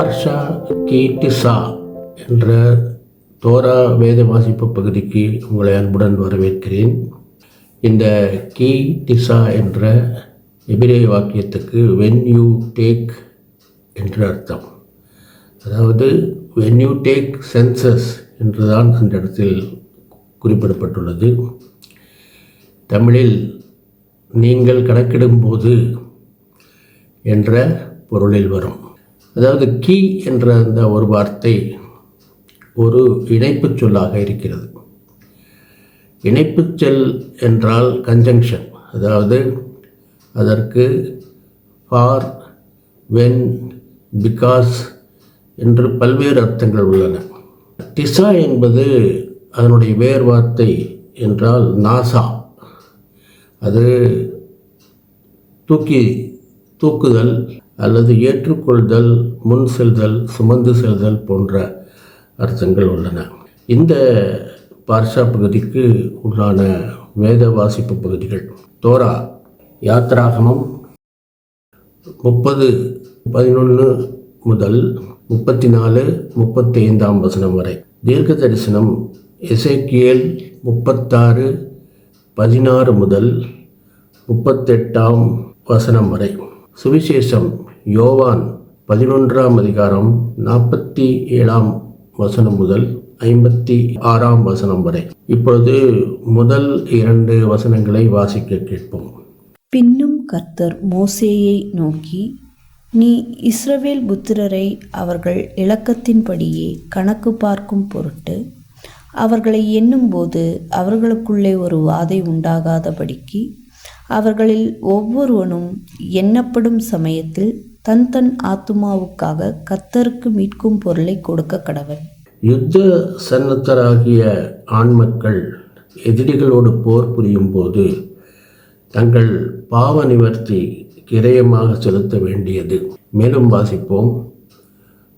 பார்ஷா கி டிசா என்ற தோரா வேத வாசிப்பு பகுதிக்கு உங்களை அன்புடன் வரவேற்கிறேன். இந்த கி டிசா என்ற எபிரேய வாக்கியத்துக்கு வென் யூ டேக் என்று அர்த்தம். அதாவது வென் யூ டேக் சென்சஸ் என்றுதான் அந்த இடத்தில் குறிப்பிடப்பட்டுள்ளது. தமிழில் நீங்கள் கணக்கிடும்போது என்ற பொருளில் வரும். அதாவது கீ என்ற அந்த ஒரு வார்த்தை ஒரு இணைப்புச் சொல்லாக இருக்கிறது. இணைப்புச் சொல் என்றால் கன்ஜங்ஷன், அதாவது அதற்கு ஃபார், வென், பிகாஸ் என்று பல்வேறு அர்த்தங்கள் உள்ளன. டிசா என்பது அதனுடைய வேறு வார்த்தை என்றால் நாசா. அது தூக்குதல் அல்லது ஏற்றுக்கொள்தல், முன் செல்தல், சுமந்து செல்தல் போன்ற அர்த்தங்கள் உள்ளன. இந்த பார்ஷா பகுதிக்கு உள்ளான வேத வாசிப்பு பகுதிகள் தோரா யாத்ராகமம் 30:11 முதல் 34-35 வசனம் வரை, தீர்க்க தரிசனம் எசேக்கியேல் 36:16 முதல் 38 வசனம் வரை, சுவிசேஷம் யோவான் 11 அதிகாரம் 47 வசனம் முதல் 56 வசனம் வரை. இப்பொழுது முதல் 2 வசனங்களை வாசிக்க கேட்போம். பின்னும் கர்த்தர் மோசேயை நோக்கி, நீ இஸ்ரவேல் புத்திரரை அவர்கள் இலக்கத்தின்படியே கணக்கு பார்க்கும் பொருட்டு அவர்களை எண்ணும்போது அவர்களுக்குள்ளே ஒரு வாதை உண்டாகாதபடிக்கு அவர்களில் ஒவ்வொருவனும் எண்ணப்படும் சமயத்தில் தன் தன் ஆத்துமாவுக்காக கர்த்தருக்கு மீட்கும் பொருளை கொடுக்க கடவன். யுத்த சன்னத்தராகிய ஆண் மக்கள் எதிரிகளோடு போர் புரியும் போது தங்கள் பாவ நிவர்த்தி கிரயமாக செலுத்த வேண்டியது. மேலும் வாசிப்போம்.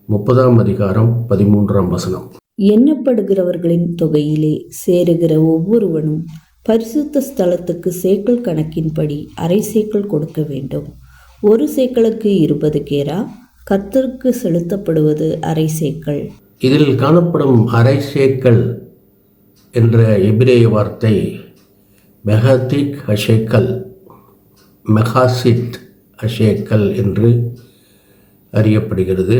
30 அதிகாரம் 13 வசனம். எண்ணப்படுகிறவர்களின் தொகையிலே சேருகிற ஒவ்வொருவனும் பரிசுத்த ஸ்தலத்துக்கு சேக்கல் கணக்கின்படி அரை சேக்கல் கொடுக்க வேண்டும். ஒரு சேக்கலுக்கு 20 கேரா, கர்த்தருக்கு செலுத்தப்படுவது அரை சேக்கல். இதில் காணப்படும் அரை சேக்கல் என்ற எபிரேய வார்த்தை மெஹாத்திக் ஹஷேக்கல், மெஹாசித் ஹஷேக்கல் என்று அறியப்படுகிறது.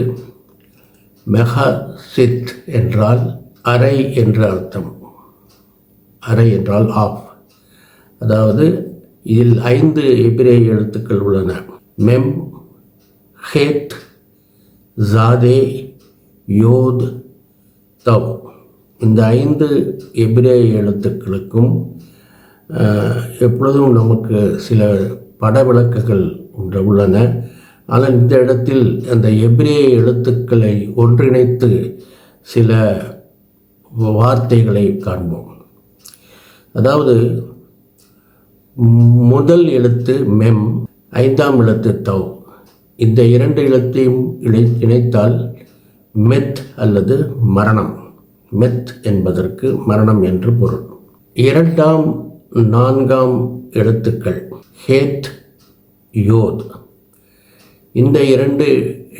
மெஹாசித் என்றால் அரை என்ற அர்த்தம். அரை என்றால் ஆஃப். அதாவது இதில் 5 எபிரேய எழுத்துக்கள் உள்ளன. மெம், ஹேத், ஜாதே, யோத், தவ். இந்த 5 எபிரேய எழுத்துக்களுக்கும் எப்பொழுதும் நமக்கு சில பட விளக்குகள் உள்ளன. ஆனால் இந்த இடத்தில் அந்த எபிரேய எழுத்துக்களை ஒன்றிணைத்து சில வார்த்தைகளை காண்போம். அதாவது முதல் எழுத்து மெம், 5ஆம் எழுத்து தவ். இந்த 2 எழுத்தையும் இணைத்தால் மெத் அல்லது மரணம். மெத் என்பதற்கு மரணம் என்று பொருள். 2ஆம் 4ஆம் எழுத்துக்கள் ஹேத், யோத். இந்த 2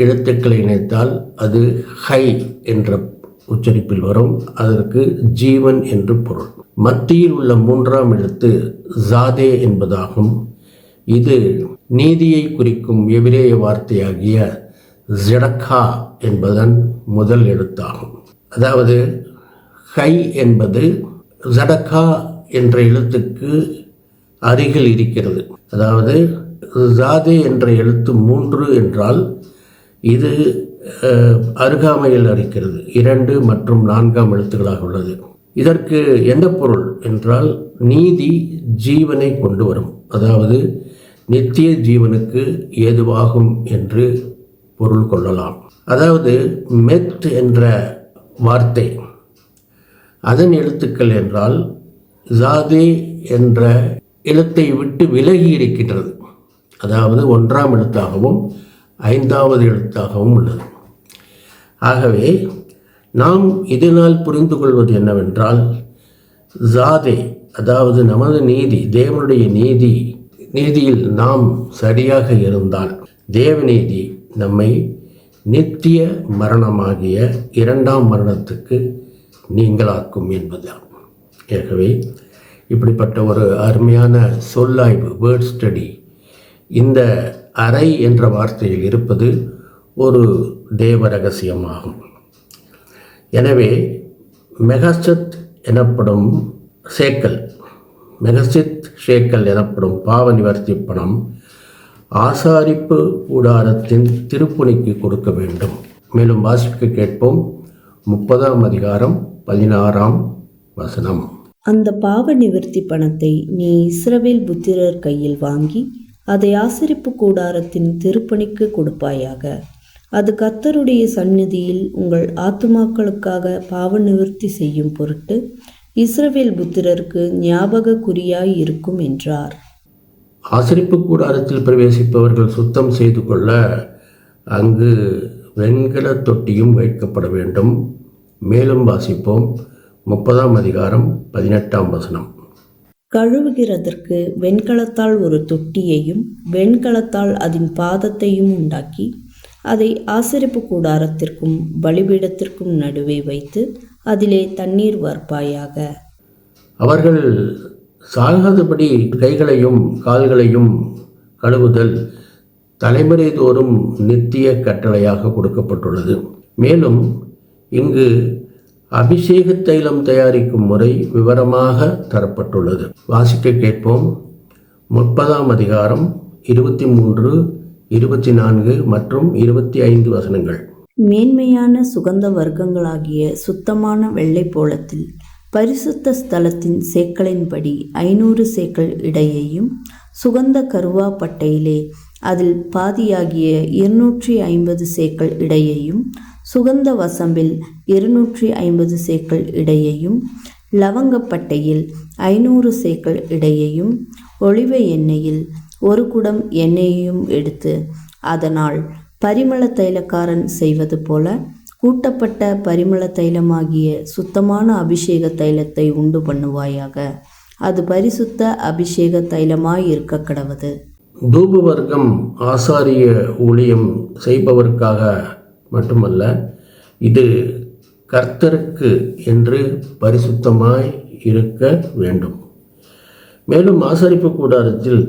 எழுத்துக்களை இணைத்தால் அது ஹை என்ற உச்சரிப்பில் வரும். அதற்கு ஜீவன் என்று பொருள். மத்தியில் உள்ள 3ஆம் எழுத்து ஜாதே என்பதாகும். இது நீதியை குறிக்கும் எபிரேய வார்த்தையாகிய ஜெடக்கா என்பதன் முதல் எழுத்தாகும். அதாவது ஹை என்பது ஜடக்கா என்ற எழுத்துக்கு அருகில் இருக்கிறது. அதாவது ஜாதே என்ற எழுத்து 3 என்றால் இது அருகாமையில் இருக்கிறது. 2 மற்றும் 4ஆம் எழுத்துக்களாக உள்ளது. இதற்கு என்ன பொருள் என்றால் நீதி ஜீவனை கொண்டு வரும், அதாவது நித்திய ஜீவனுக்கு ஏதுவாகும் என்று பொருள் கொள்ளலாம். அதாவது மெத் என்ற வார்த்தை அதன் எழுத்துக்கள் என்றால் ஜாதே என்ற எழுத்தை விட்டு விலகி இருக்கின்றது. அதாவது 1ஆம் எழுத்தாகவும் 5வது எழுத்தாகவும் உள்ளது. ஆகவே நாம் இதனால் புரிந்து கொள்வது என்னவென்றால், ஜாதே அதாவது நமது நீதி, தேவனுடைய நீதியில் நாம் சரியாக இருந்தால் தேவநீதி நம்மை நித்திய மரணமாகிய இரண்டாம் மரணத்துக்கு நீங்களாக்கும் என்பதாகும். ஆகவே இப்படிப்பட்ட ஒரு அருமையான சொல்லாய்வு, வேர்ட் ஸ்டடி, இந்த அறை என்ற வார்த்தையில் இருப்பது ஒரு தேவ ரகசியமாகும். எனவே மெகசத் எனப்படும் சேக்கல், மெகசித் ஷேக்கல் எனப்படும் பாவ நிவர்த்தி பணம் ஆசாரிப்பு கூடாரத்தின் திருப்பணிக்கு கொடுக்க வேண்டும். மேலும் வாசிக்க கேட்போம். 30ஆம் அதிகாரம் 16ஆம் வசனம். அந்த பாவ நிவர்த்தி பணத்தை நீ இஸ்ரவேல் புத்திரர் கையில் வாங்கி அதை ஆசரிப்பு கூடாரத்தின் திருப்பணிக்கு கொடுப்பாயாக. அது கர்த்தருடைய சந்நிதியில் உங்கள் ஆத்துமாக்களுக்காக பாவ நிவர்த்தி செய்யும் பொருட்டு இஸ்ரவேல் புத்திரருக்கு ஞாபக குறியாய் இருக்கும் என்றார். ஆசரிப்பு கூடாரத்தில் பிரவேசிப்பவர்கள் சுத்தம் செய்து கொள்ள அங்கு வெண்கல தொட்டியும் வைக்கப்பட வேண்டும். மேலும் வாசிப்போம். 30ஆம் அதிகாரம் 18ஆம் வசனம். கழுவுகிறதற்கு வெண்கலத்தால் ஒரு தொட்டியையும் வெண்கலத்தால் அதன் பாதத்தையும் உண்டாக்கி அதை ஆசரிப்பு கூடாரத்திற்கும் பலிபீடத்திற்கும் நடுவே வைத்து அதிலே தண்ணீர் வார்ப்பாயாக. அவர்கள் சாகாதபடி கைகளையும் கால்களையும் கழுவுதல் தலைமுறை தோறும் நித்திய கட்டளையாக கொடுக்கப்பட்டுள்ளது. மேலும் இங்கு அபிஷேக தைலம் தயாரிக்கும் முறை விவரமாக தரப்பட்டுள்ளது. வாசிக்க கேட்போம். 30ஆம் அதிகாரம் 23, 24 மற்றும் 25 வசனங்கள். மேன்மையான சுகந்த வர்க்கங்களாகிய சுத்தமான வெள்ளை போளத்தில் பரிசுத்த ஸ்தலத்தின் சேக்கலின்படி 500 சேக்கல் இடையையும், சுகந்த கருவா பட்டையிலே அதில் பாதியாகிய 250 சேக்கல் இடையையும், சுகந்த வசம்பில் 250 சேக்கல் இடையையும், லவங்கப்பட்டையில் 500 சேக்கல் இடையையும், ஒளிவ எண்ணெயில் 1 குடம் எண்ணெயையும் எடுத்து அதனால் பரிமள தைலக்காரன் செய்வது போல கூட்டப்பட்ட பரிமள தைலமாகிய சுத்தமான அபிஷேக தைலத்தை உண்டு பண்ணுவாயாக. அது பரிசுத்த அபிஷேக தைலமாய் இருக்க கடவது. தூப வர்க்கம் ஆசாரிய ஊழியம் செய்பவருக்காக மட்டுமல்ல, இது கர்த்தருக்கு என்று பரிசுத்தமாய் இருக்க வேண்டும். மேலும் ஆசரிப்பு கூடாரத்தில்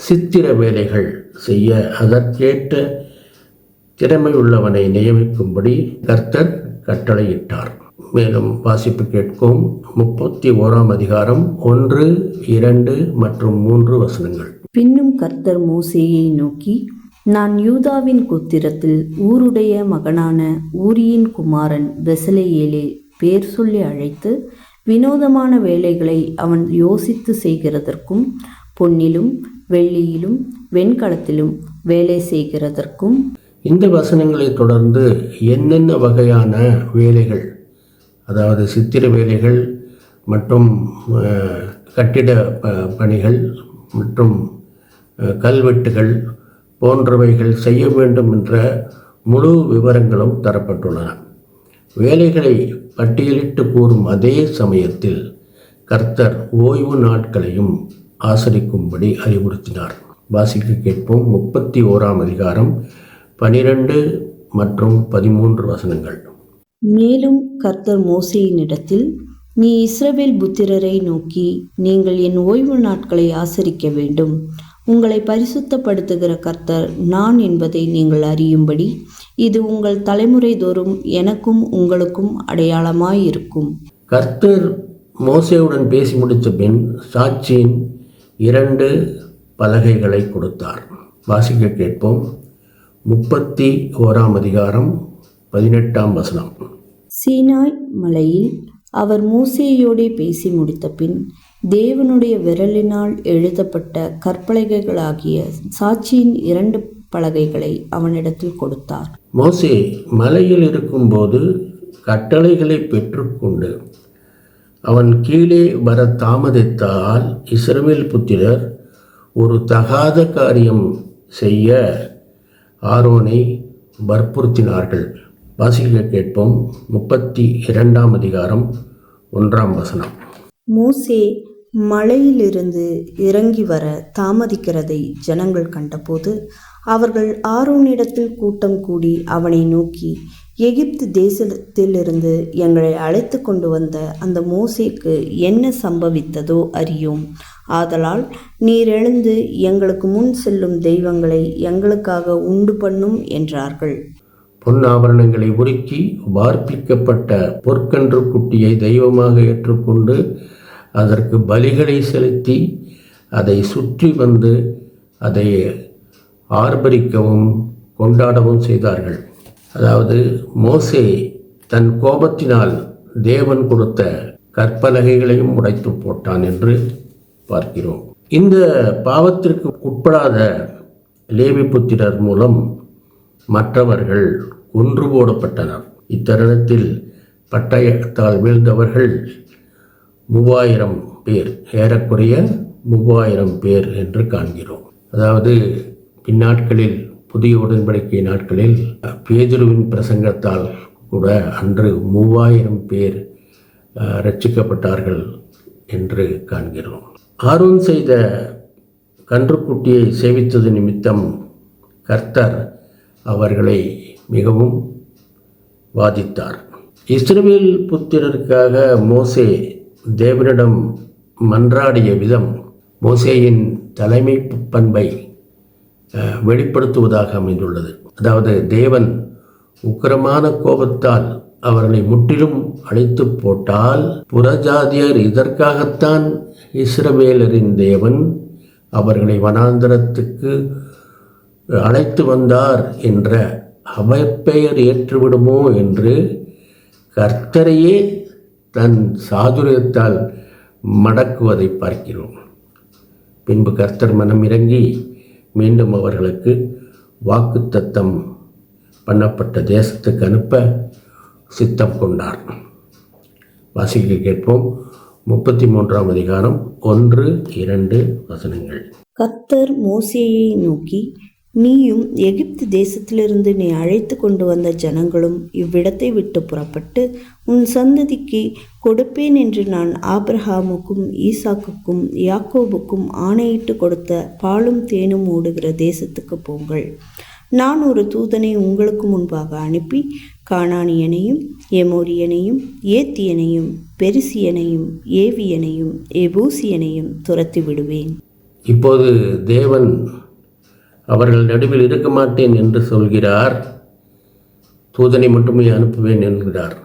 சித்திர வேலைகள் செய்ய அதற்கேற்ற திறமையுள்ளவனை நியமிக்கும்படி கர்த்தர் கட்டளையிட்டார். மேலும் வாசிப்பு கேட்கும். 31ஆம் அதிகாரம் 1, 2 மற்றும் 3 வசனங்கள். பின்னும் கர்த்தர் மோசேயை நோக்கி, நான் யூதாவின் கோத்திரத்தில் ஊருடைய மகனான ஊரியின் குமாரன் பெசலெயேலை பேர் சொல்லி அழைத்து வினோதமான வேலைகளை அவன் யோசித்து செய்கிறதற்கும், பொன்னிலும் வெள்ளியிலும் வெண்கலத்திலும் வேலை செய்கிறதற்கும். இந்த வசனங்களை தொடர்ந்து என்னென்ன வகையான வேலைகள், அதாவது சித்திர வேலைகள் மற்றும் கட்டிட பணிகள் மற்றும் கல்வெட்டுகள் போன்றவைகள் செய்ய வேண்டும் என்ற முழு விவரங்களும் தரப்பட்டுள்ளன. வேலைகளை பட்டியலிட்டு கூறும் அதே சமயத்தில் கர்த்தர் ஓய்வு நாட்களையும் ஆசரிக்கும்படி அறிவுறுத்தினார். வாசிக்க கேட்போம். 31ஆம் அதிகாரம் 12 மற்றும் 13 வசனங்கள். மேலும் கர்த்தர் மோசேயினிடத்தில், நீ இஸ்ரவேல் புத்திரரை நோக்கி, நீங்கள் என் ஓய்வு நாட்களை ஆசரிக்க வேண்டும். உங்களை பரிசுத்தப்படுத்துகிற கர்த்தர் நான் என்பதை நீங்கள் அறியும்படி இது உங்கள் தலைமுறை தோறும் எனக்கும் உங்களுக்கும் அடையாளமாயிருக்கும். கர்த்தர் மோசேவுடன் பேசி முடித்த பின் சாட்சியின் 2 பலகைகளை கொடுத்தார். வாசிக்க கேட்போம். 31ஆம் அதிகாரம் 18ஆம் வசனம். சீனாய் மலையில் அவர் மோசேயோடே பேசி முடித்த பின் தேவனுடைய விரலினால் எழுதப்பட்ட கற்பலகைகளாகிய சாட்சியின் 2 பலகைகளை அவனிடத்தில் கொடுத்தார். மோசே மலையில் இருக்கும்போது கட்டளைகளை பெற்றுக்கொண்டு அவன் கீழே வர தாமதித்தால் இஸ்ரவேல் புத்திரர் ஒரு தகாத காரியம் செய்ய ஆரோனை வற்புறுத்தினார்கள். வாசிக்க கேட்போம். 32ஆம் அதிகாரம் 1ஆம் வசனம். மோசே மலையிலிருந்து இறங்கி வர தாமதிக்கிறதை ஜனங்கள் கண்டபோது அவர்கள் ஆரோனிடத்தில் கூட்டம் கூடி அவனை நோக்கி, எகிப்து தேசத்திலிருந்து எங்களை அழைத்து கொண்டு வந்த அந்த மோசேக்கு என்ன சம்பவித்ததோ அறியோம். ஆதலால் நீர் எழுந்து எங்களுக்கு முன் செல்லும் தெய்வங்களை எங்களுக்காக உண்டு பண்ணும் என்றார்கள். பொன்னாபரணங்களை உருக்கி வார்ப்பிக்கப்பட்ட பொற்கன்று குட்டியை தெய்வமாக ஏற்றுக்கொண்டு அதற்கு பலிகளை செலுத்தி அதை சுற்றி வந்து அதை ஆர்ப்பரிக்கவும் கொண்டாடவும் செய்தார்கள். அதாவது மோசே தன் கோபத்தினால் தேவன் கொடுத்த கற்பலகைகளையும் உடைத்து போட்டான் என்று பார்க்கிறோம். இந்த பாவத்திற்கு உட்படாத லேவி புத்திரர் மூலம் மற்றவர்கள் கொன்று போடப்பட்டனர். இத்தருணத்தில் பட்டயத்தால் வீழ்ந்தவர்கள் 3000 பேர், ஏறக்குறைய 3000 பேர் என்று காண்கிறோம். அதாவது பின்னாட்களில் புதிய உடன்படிக்கை நாட்களில் பேதுருவின் பிரசங்கத்தால் கூட அன்று 3000 பேர் ரட்சிக்கப்பட்டார்கள் என்று காண்கிறோம். ஆரோன் செய்த கன்றுக்குட்டியை சேவித்தது நிமித்தம் கர்த்தர் அவர்களை மிகவும் வாதித்தார். இஸ்ரவேல் புத்திரருக்காக மோசே தேவனிடம் மன்றாடிய விதம் மோசேயின் தலைமை பண்பை வெளிப்படுத்துவதாக அமைந்துள்ளது. அதாவது தேவன் உக்கிரமான கோபத்தால் அவர்களை முற்றிலும் அழித்து போட்டால் புறஜாதியர் இதற்காகத்தான் இஸ்ரவேலரின் தேவன் அவர்களை வனாந்தரத்துக்கு அழைத்து வந்தார் என்ற அவப்பெயர் ஏற்றுவிடுமோ என்று கர்த்தரையே தன் சாதுரியத்தால் மடக்குவதை பார்க்கிறோம். பின்பு கர்த்தர் மனம் இறங்கி மீண்டும் அவர்களுக்கு வாக்குத்தத்தம் பண்ணப்பட்ட தேசத்துக்கு அனுப்ப சித்தம் கொண்டார். வாசிக்க கேட்போம். 33ஆம் அதிகாரம் 1-2 வசனங்கள். கர்த்தர் மோசேயை நோக்கி, நீயும் எகிப்து தேசத்திலிருந்து நீ அழைத்து கொண்டு வந்த ஜனங்களும் இவ்விடத்தை விட்டு புறப்பட்டு உன் சந்ததிக்கு கொடுப்பேன் என்று நான் ஆபிரகாமுக்கும் ஈசாக்குக்கும் யாக்கோபுக்கும் ஆணையிட்டு கொடுத்த பாலும் தேனும் ஓடுகிற தேசத்துக்கு போங்கள். நான் ஒரு தூதனை உங்களுக்கு முன்பாக அனுப்பி கானானியனையும் எமோரியனையும் ஏத்தியனையும் பெரிசியனையும் ஏவியனையும் எபூசியனையும் துரத்தி விடுவேன். இப்போது தேவன் அவர்கள் நடுவில் இருக்க மாட்டேன் என்று சொல்கிறார். தூதனை மட்டுமே அனுப்புவேன் என்கிறார்.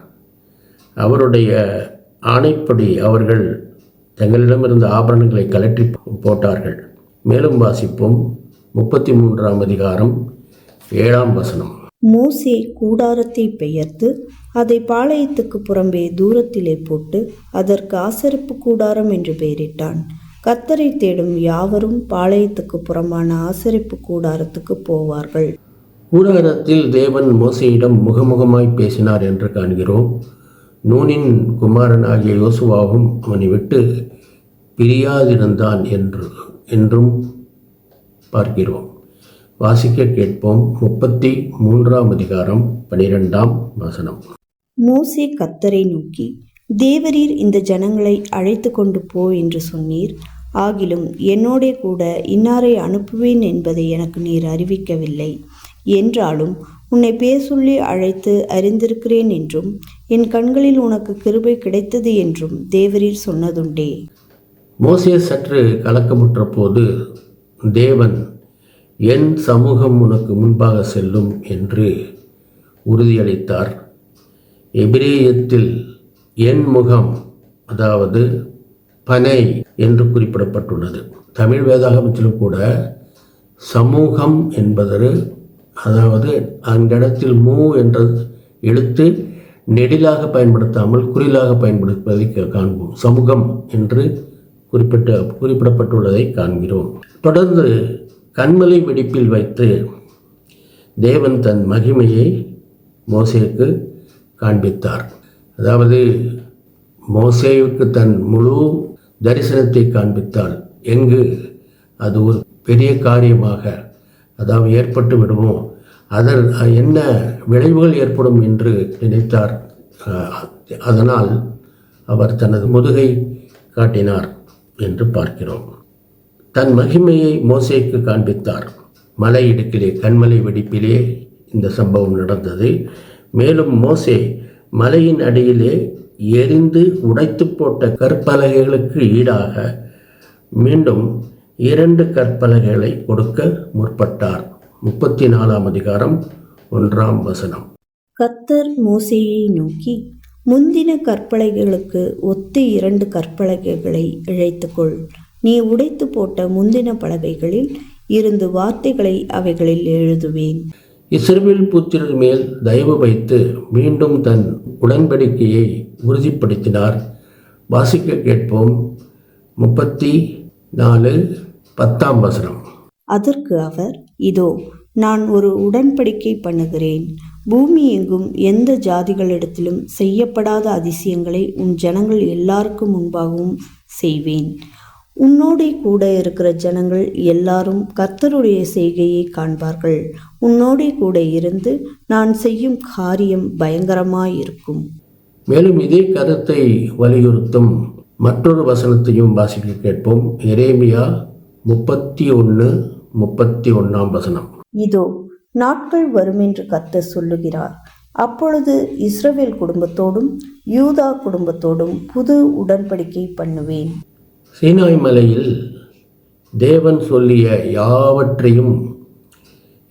அவருடைய ஆணைப்படி அவர்கள் தங்களிடமிருந்த ஆபரணங்களை கலற்றி போட்டார்கள். மேலும் வாசிப்போம். 33ஆம் அதிகாரம் 7ஆம் வசனம். மோசே கூடாரத்தை பெயர்த்து அதை பாளையத்துக்கு புறம்பே தூரத்திலே போட்டு அதற்கு ஆசரிப்பு கூடாரம் என்று பெயரிட்டான். கர்த்தரை தேடும் யாவரும் பாளையத்துக்கு புறம்பான ஆசரிப்பு கூடாரத்துக்கு போவார்கள். கூடாரத்தில் தேவன் மோசேயிடம் முகமுகமாய் பேசினார் என்று காண்கிறோம். நூனின் குமாரனாகிய யோசுவாவும் அவனை விட்டு பிரியாதிருந்தான் என்றும் பார்க்கிறோம். வாசிக்க கேட்போம். 33ஆம் அதிகாரம் 12ஆம் வசனம். மோசே கர்த்தரை நோக்கி, தேவரீர் இந்த ஜனங்களை அழைத்து கொண்டு போ என்று சொன்னீர். ஆகிலும் என்னோடே கூட இன்னாரை அனுப்புவேன் என்பதை எனக்கு நீர் அறிவிக்கவில்லை. என்றாலும் உன்னை பேர் சொல்லி அழைத்து அறிந்திருக்கிறேன் என்றும் என் கண்களில் உனக்கு கிருபை கிடைத்தது என்றும் தேவரீர் சொன்னதுண்டே. மோசே சற்று கலக்கமுற்ற போது தேவன் என் சமூகம் உனக்கு முன்பாக செல்லும் என்று உறுதியளித்தார். எபிரேயத்தில் என் முகம், அதாவது பனை என்று குறிப்பிடப்பட்டுள்ளது. தமிழ் வேதாகமத்திலும் கூட சமூகம் என்பது, அதாவது அந்த இடத்தில் மூ என்ற எழுத்து நெடிலாக பயன்படுத்தாமல் குறிலாக பயன்படுத்துவதை காண்போம். சமூகம் என்று குறிப்பிடப்பட்டுள்ளதை காண்கிறோம். தொடர்ந்து கன்மலை வெடிப்பில் வைத்து தேவன் தன் மகிமையை மோசேக்கு காண்பித்தார். அதாவது மோசேவுக்கு தன் முழு தரிசனத்தை காண்பித்தால் எங்கு அது ஒரு பெரிய காரியமாக அதாவது ஏற்பட்டு விடுமோ என்ன விளைவுகள் ஏற்படும் என்று நினைத்தார். அதனால் அவர் தனது முதுகை காட்டினார். என்று பார்க்கிறோம். தன் மகிமையை மோசேக்கு காண்பித்தார். மலை இடுக்கிலே, கண்மலை வெடிப்பிலே இந்த சம்பவம் நடந்தது. மேலும் மோசே மலையின் அடியிலே எரிந்து உடைத்து போட்ட கற்பலகைகளுக்கு ஈடாக மீண்டும் 2 கற்பலகைகளை கொடுக்க முற்பட்டார். 34ஆம் அதிகாரம் 1ஆம் வசனம். கர்த்தர் மோசேயை நோக்கி, முந்தின கற்பலகைகளுக்கு ஒத்த 2 கற்பலகைகளை இழைத்துக்கொள். நீ உடைத்து போட்ட முந்தின பலகைகளில் இருந்து வார்த்தைகளை அவைகளில் எழுதுவேன். இஸ்ரவேல் புத்திரர் மேல் தயவு வைத்து மீண்டும் தன் உடன்படிக்கையை உறுதிப்படுத்தினார். வாசிக்க கேட்போம். 34:10ஆம் வசனம். அதற்கு அவர், இதோ நான் ஒரு உடன்படிக்கை பண்ணுகிறேன். பூமி எங்கும் எந்த ஜாதிகளிடத்திலும் செய்யப்படாத அதிசயங்களை உன் ஜனங்கள் எல்லாருக்கும் முன்பாகவும் செய்வேன். உன்னோடே கூட இருக்கிற ஜனங்கள் எல்லாரும் கர்த்தருடைய செய்கையை காண்பார்கள். உன்னோடே கூட இருந்து நான் செய்யும் காரியம் பயங்கரமாயிருக்கும். மேலும் இதே கருத்தை வலியுறுத்தும் மற்றொரு வசனத்தையும் வாசிக்க கேட்போம். எரேமியா 31:31ஆம் வசனம். இதோ நாட்கள் வரும் என்று கர்த்தர் சொல்லுகிறார். அப்பொழுது இஸ்ரவேல் குடும்பத்தோடும் யூதா குடும்பத்தோடும் புது உடன்படிக்கை பண்ணுவேன். சீனாய் மலையில் தேவன் சொல்லிய யாவற்றையும்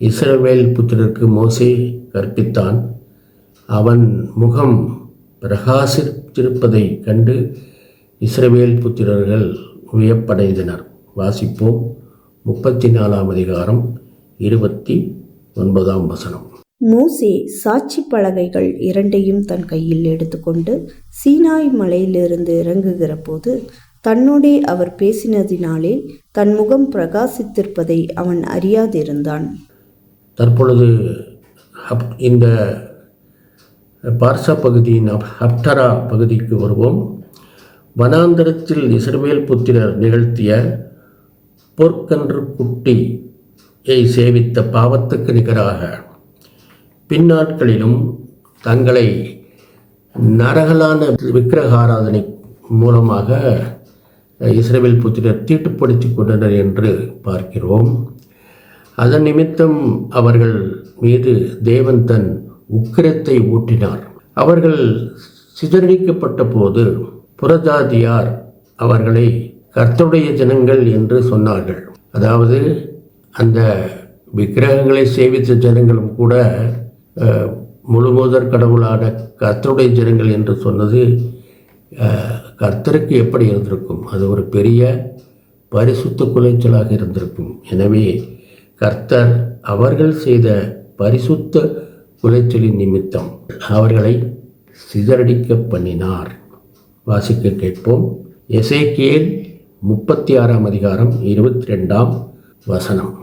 இஸ்ரவேல் புத்திரருக்கு மோசே கற்பித்தான். அவன் முகம் பிரகாசித்திருப்பதை கண்டு இஸ்ரவேல் புத்திரர்கள் வியப்படைந்தனர். வாசிப்போம். 34ஆம் அதிகாரம் 29ஆம் வசனம். மோசே சாட்சி பலகைகள் 2ஐயும் தன் கையில் எடுத்துக்கொண்டு சீனாய் மலையிலிருந்து இறங்குகிற போது தன்னோடே அவர் பேசினதினாலே தன் முகம் பிரகாசித்திருப்பதை அவன் அறியாதிருந்தான். தற்பொழுது இந்த பார்சா பகுதியின் ஹப்டரா பகுதிக்கு வருவோம். வனாந்தரத்தில் இஸ்ரவேல் புத்திரர் நிகழ்த்திய பொற்கன்று குட்டியை சேவித்த பாவத்துக்கு நிகராக பின்னாட்களிலும் தங்களை நரகலான விக்கிரகாராதனை மூலமாக இஸ்ரவேல் புத்திரர் தீட்டுப்படுத்தி கொண்டனர் என்று பார்க்கிறோம். அதன் நிமித்தம் அவர்கள் மீது தேவன் தன் உக்கிரத்தை ஊட்டினார். அவர்கள் சிதறடிக்கப்பட்ட போது புறஜாதியார் அவர்களை கர்த்தருடைய ஜனங்கள் என்று சொன்னார்கள். அதாவது அந்த விக்கிரகங்களை சேவித்த ஜனங்களும் கூட முழுமுதற் கடவுளான கர்த்தருடைய ஜனங்கள் என்று சொன்னது கர்த்தருக்கு எப்படி இருந்திருக்கும்? அது ஒரு பெரிய பரிசுத்த குலைச்சலாக இருந்திருக்கும். எனவே கர்த்தர் அவர்கள் செய்த பரிசுத்த குலைச்சலின் நிமித்தம் அவர்களை சிதறடிக்க பண்ணினார். வாசிக்க கேட்போம். எசேக்கியேல் 36ஆம் அதிகாரம் 22ஆம் வசனம்.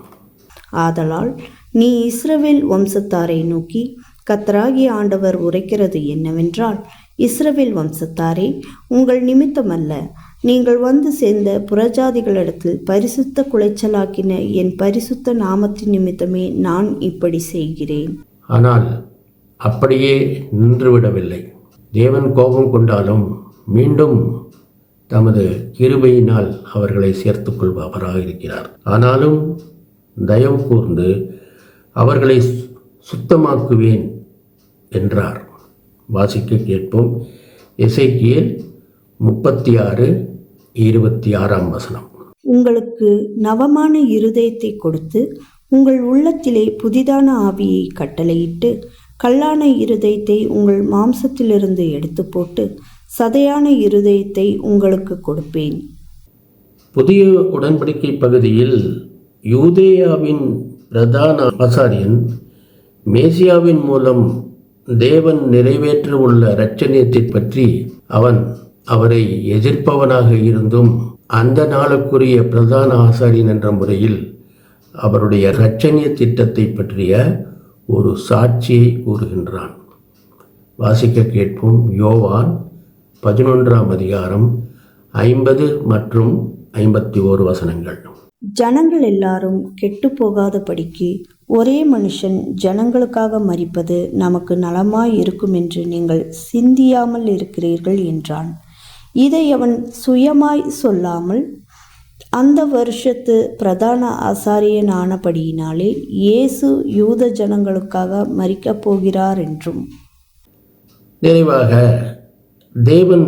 ஆதலால் நீ இஸ்ரவேல் வம்சத்தாரை நோக்கி, கர்த்தராகிய ஆண்டவர் உரைக்கிறது என்னவென்றால், இஸ்ரவேல் வம்சத்தாரே, உங்கள் நிமித்தமல்ல, நீங்கள் வந்து சேர்ந்த புறஜாதிகளிடத்தில் பரிசுத்த குலைச்சலாக்கின என் பரிசுத்த நாமத்தின் நிமித்தமே நான் இப்படி செய்கிறேன். ஆனால் அப்படியே நின்றுவிடவில்லை. தேவன் கோபம் கொண்டாலும் மீண்டும் தமது கிருபையினால் அவர்களை சேர்த்துக் கொள்பவராக இருக்கிறார். ஆனாலும் தயவு கூர்ந்து அவர்களை சுத்தமாக்குவேன் என்றார். வாசிக்க கேட்போம். எசேக்கியேல் 36:26ஆம் வசனம். உங்களுக்கு நவமான இருதயத்தை கொடுத்து உங்கள் உள்ளத்திலே புதிதான ஆவியை கட்டளையிட்டு கல்லான இருதயத்தை உங்கள் மாம்சத்திலிருந்து எடுத்து போட்டு சதையான இருதயத்தை உங்களுக்கு கொடுப்பேன். புதிய உடன்படிக்கை பகுதியில் யூதேயாவின் பிரதான ஆசாரியன் மேசியாவின் மூலம் தேவன் நிறைவேற்ற உள்ள இரட்சணியத்தை பற்றி அவரை எதிர்ப்பவனாக இருந்தும் அந்த நாளுக்குரிய பிரதான ஆசாரியன் என்ற முறையில் அவருடைய இரட்சணிய திட்டத்தை பற்றிய ஒரு சாட்சியை கூறுகின்றான். வாசிக்க கேட்போம். யோவான் 11ஆம் அதிகாரம் 50 மற்றும் 51 வசனங்கள். ஜனங்கள் எல்லாரும் கெட்டு போகாதபடிக்கு ஒரே மனுஷன் ஜனங்களுக்காக மரிப்பது நமக்கு நலமாய் இருக்கும் என்று நீங்கள் சிந்தியாமல் இருக்கிறீர்கள் என்றான். இதை அவன் சுயமாய் சொல்லாமல் அந்த வருஷத்து பிரதான ஆசாரியனானபடியினாலே இயேசு யூத ஜனங்களுக்காக மரிக்கப் போகிறார் என்றும். நிறைவாக தேவன்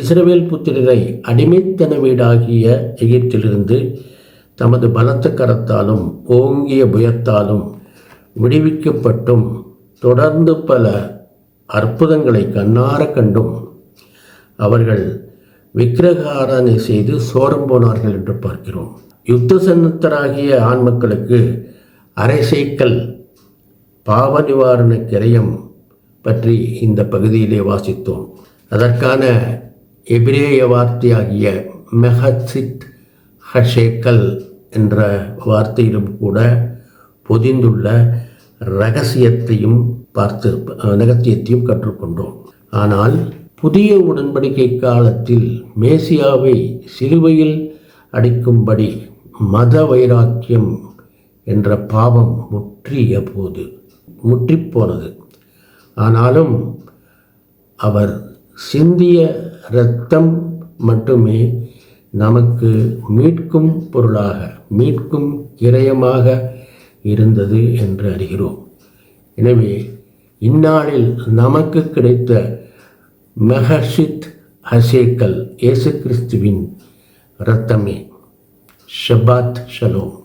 இஸ்ரவேல் புத்திரரை அடிமைத்தன வீடாகிய எகிப்திலிருந்து தமது பலத்த கரத்தாலும் ஓங்கிய புயத்தாலும் விடுவிக்கப்பட்டும் தொடர்ந்து பல அற்புதங்களை கண்ணார கண்டும் அவர்கள் விக்கிரகாராதனை செய்து சோரம் போனார்கள் என்று பார்க்கிறோம். யுத்த சன்னத்தராகிய ஆண் மக்களுக்கு அரை சேக்கல் பாவ நிவாரண கிரயம் பற்றி இந்த பகுதியிலே வாசித்தோம். அதற்கான எபிரேய வார்த்தையாகிய மெஹசித் ஹஷேக்கல் என்ற வார்த்தையிலும் கூட பொதிந்துள்ள ரகசியத்தையும் கற்றுக்கொண்டோம். ஆனால் புதிய உடன்படிக்கை காலத்தில் மேசியாவை சிலுவையில் அடிக்கும்படி மத வைராக்கியம் என்ற பாவம் முற்றிப்போனது. ஆனாலும் அவர் சிந்திய இரத்தம் மட்டுமே நமக்கு மீட்கும் பொருளாக, மீட்கும் கிரயமாக இருந்தது என்று அறிகிறோம். எனவே இந்நாளில் நமக்கு கிடைத்த மெஹசித் ஹசேக்கல் இயேசு கிறிஸ்துவின் இரத்தமே. ஷபாத் ஷலோம்.